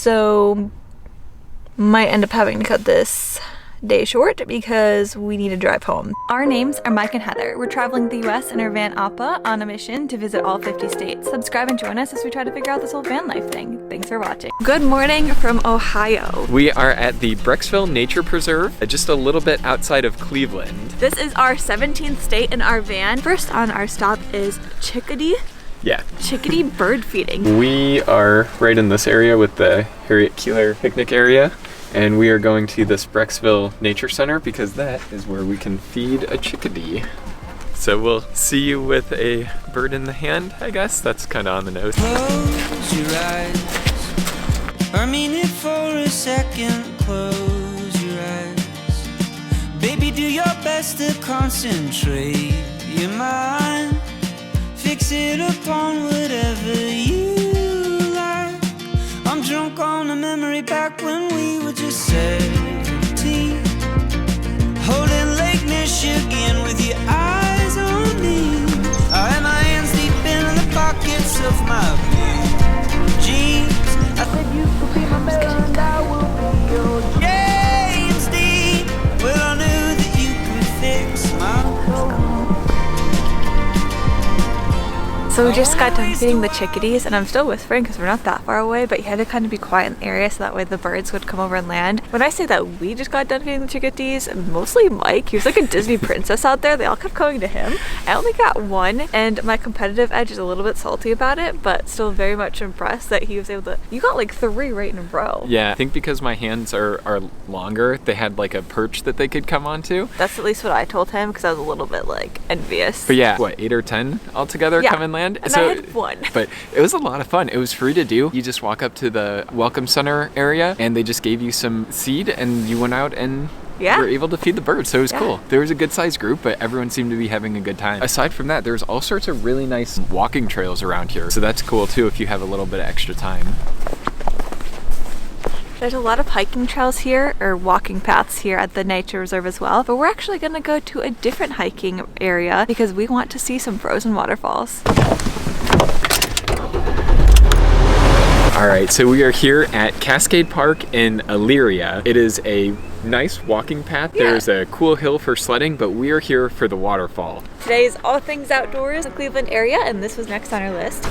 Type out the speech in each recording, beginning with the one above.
so might end up having to cut this day short because we need to drive home. Our names are Mike and Heather. We're traveling the US in our van Appa on a mission to visit all 50 states. Subscribe and join us as we try to figure out this whole van life thing. Thanks for watching. Good morning from Ohio. We are at the BRECKSVILLE Nature Preserve, just a little bit outside of Cleveland. This is our 17th state in our van. First on our stop is chickadee. Yeah. Chickadee bird feeding. We are right in this area with the Harriet Keeler picnic area. And we are going to this BRECKSVILLE Nature Center because that is where we can feed a chickadee. So we'll see you with a bird in the hand, I guess. That's kind of on the nose. Close your eyes. I mean it for a second. Close your eyes. Baby, do your best to concentrate your mind. Fix it upon whatever you like. I'm drunk on a memory back when we were just 17. Holding Lake Michigan with your eyes on me. I had my hands deep in the pockets of my blue jeans. I said you could be my bed and I will be your James Dean. Well, I knew that you could fix my soul. So we just got done feeding the chickadees, and I'm still whispering because we're not that far away, but you had to kind of be quiet in the area so that way the birds would come over and land. When I say that we just got done feeding the chickadees, mostly Mike, he was like a Disney princess out there. They all kept coming to him. I only got one, and my competitive edge is a little bit salty about it, but still very much impressed that he was able to. You got like 3 right in a row. Yeah, I think because my hands are longer, they had like a perch that they could come onto. That's at least what I told him because I was a little bit like envious. But yeah, what, 8 or 10 altogether come and land? And so, I had 1. But it was a lot of fun. It was free to do. You just walk up to the welcome center area and they just gave you some seed and you went out and were able to feed the birds. So it was cool. There was a good sized group, but everyone seemed to be having a good time. Aside from that, there's all sorts of really nice walking trails around here. So that's cool too if you have a little bit of extra time. There's a lot of hiking trails here, or walking paths here at the nature reserve as well, but we're actually going to go to a different hiking area because we want to see some frozen waterfalls. Alright, so we are here at Cascade Park in Elyria. It is a nice walking path. Yeah. There's a cool hill for sledding, but we are here for the waterfall. Today is all things outdoors in the Cleveland area, and this was next on our list.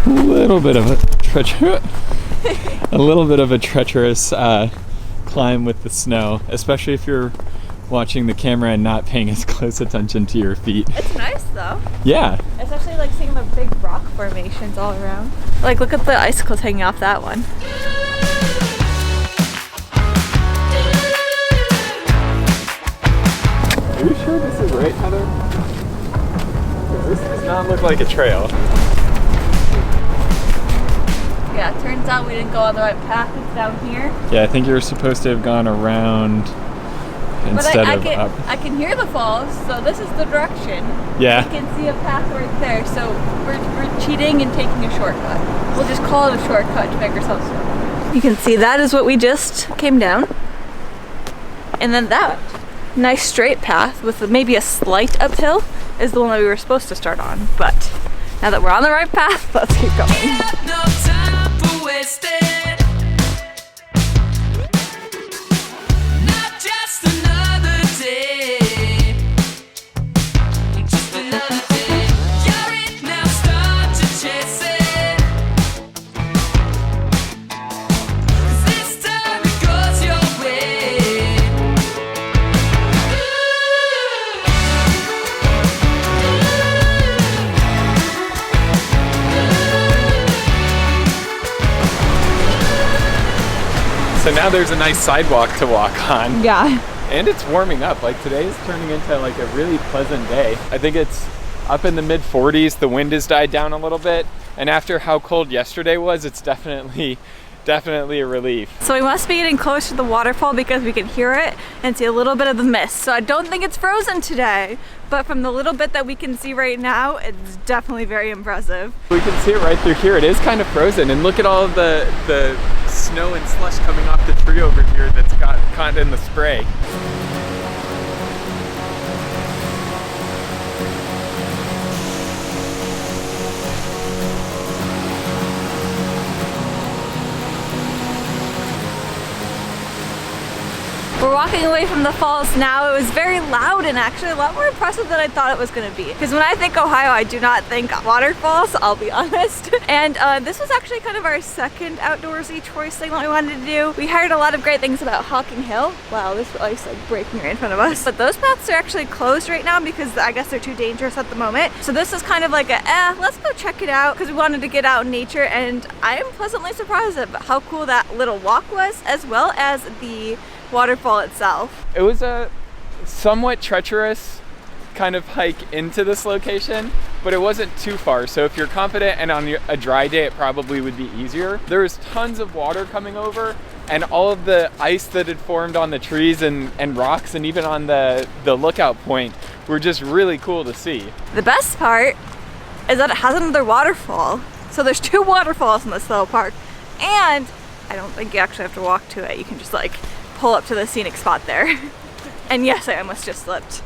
A little bit of a treacherous climb with the snow, especially if you're watching the camera and not paying as close attention to your feet. It's nice though. Yeah. Especially like seeing the big rock formations all around. Like look at the icicles hanging off that one. Are you sure this is right, Heather? This does not look like a trail. Yeah, it turns out we didn't go on the right path. It's down here. Yeah, I think you're supposed to have gone around instead of up. I can hear the falls, so this is the direction. Yeah. I can see a path right there, so we're cheating and taking a shortcut. We'll just call it a shortcut to make ourselves feel. You can see that is what we just came down. And then that nice straight path with maybe a slight uphill is the one that we were supposed to start on. But now that we're on the right path, let's keep going. No time for wasted. Not just another day. Just another day. You're it now, start to chase it. 'Cause this time it goes your way. So now there's a nice sidewalk to walk on. Yeah. And it's warming up. Like today is turning into like a really pleasant day. I think it's up in the mid 40s. The wind has died down a little bit. And after how cold yesterday was, it's definitely a relief. So we must be getting close to the waterfall because we can hear it and see a little bit of the mist. So I don't think it's frozen today, but from the little bit that we can see right now, it's definitely very impressive. We can see it right through here. It is kind of frozen, and look at all of the snow and slush coming off the tree over here that's got caught in the spray. We're walking away from the falls now. It was very loud and actually a lot more impressive than I thought it was going to be. Because when I think Ohio, I do not think waterfalls, I'll be honest. And this was actually kind of our second outdoorsy choice thing that we wanted to do. We heard a lot of great things about Hocking Hill. Wow, this ice like breaking right in front of us. But those paths are actually closed right now because I guess they're too dangerous at the moment. So this is kind of like a, let's go check it out because we wanted to get out in nature, and I am pleasantly surprised at how cool that little walk was, as well as the waterfall itself. It was a somewhat treacherous kind of hike into this location, but it wasn't too far. So if you're confident and on a dry day, it probably would be easier. There was tons of water coming over, and all of the ice that had formed on the trees and rocks and even on the lookout point were just really cool to see. The best part is that it has another waterfall. So there's 2 waterfalls in this little park, and I don't think you actually have to walk to it. You can just like pull up to the scenic spot there. And yes, I almost just slipped.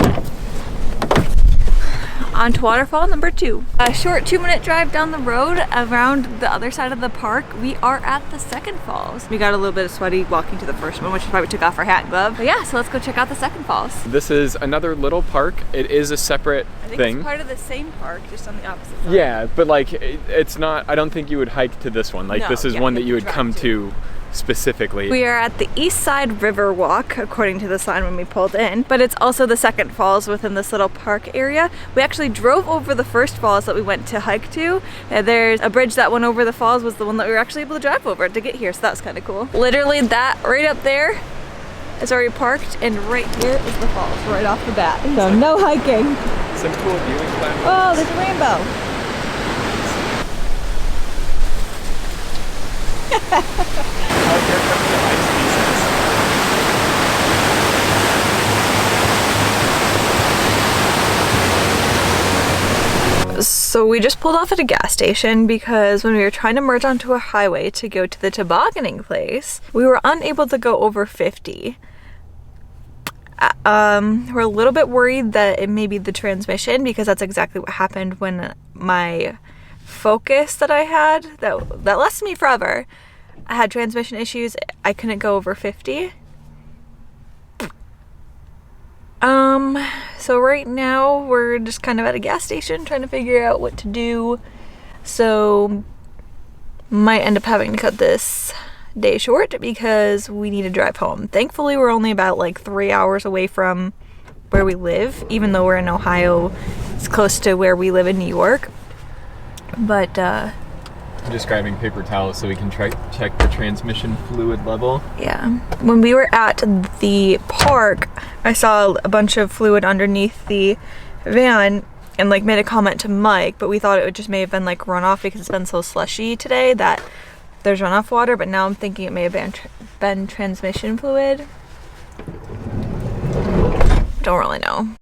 On to waterfall number 2. A short 2-minute drive down the road around the other side of the park, we are at the second falls. We got a little bit of sweaty walking to the first one, which is why we took off our hat and glove. But yeah, so let's go check out the second falls. This is another little park. It is a separate I think thing. It's part of the same park, just on the opposite side. Yeah, but like it's not, I don't think you would hike to this one. Like No, this is yeah, one that you would drive come to specifically. We are at the East Side River Walk, according to the sign when we pulled in, but it's also the second falls within this little park area. We actually drove over the first falls that we went to hike to. There's a bridge that went over the falls was the one that we were actually able to drive over to get here, so that was kind of cool. Literally that right up there is already parked, and right here is the falls right off the bat. So no hiking. Some cool viewing platforms. Oh, there's a rainbow. So we just pulled off at a gas station because when we were trying to merge onto a highway to go to the tobogganing place, we were unable to go over 50. We're a little bit worried that it may be the transmission, because that's exactly what happened when my Focus that I had, that lasted me forever, I had transmission issues. I couldn't go over 50. So right now we're just kind of at a gas station trying to figure out what to do. So might end up having to cut this day short because we need to drive home. Thankfully, we're only about like 3 hours away from where we live, even though we're in Ohio. It's close to where we live in New York. But I'm just grabbing paper towels so we can check the transmission fluid level. Yeah. When we were at the park, I saw a bunch of fluid underneath the van and like made a comment to Mike, but we thought it would just may have been like runoff because it's been so slushy today that there's runoff water, but now I'm thinking it may have been transmission fluid. Don't really know.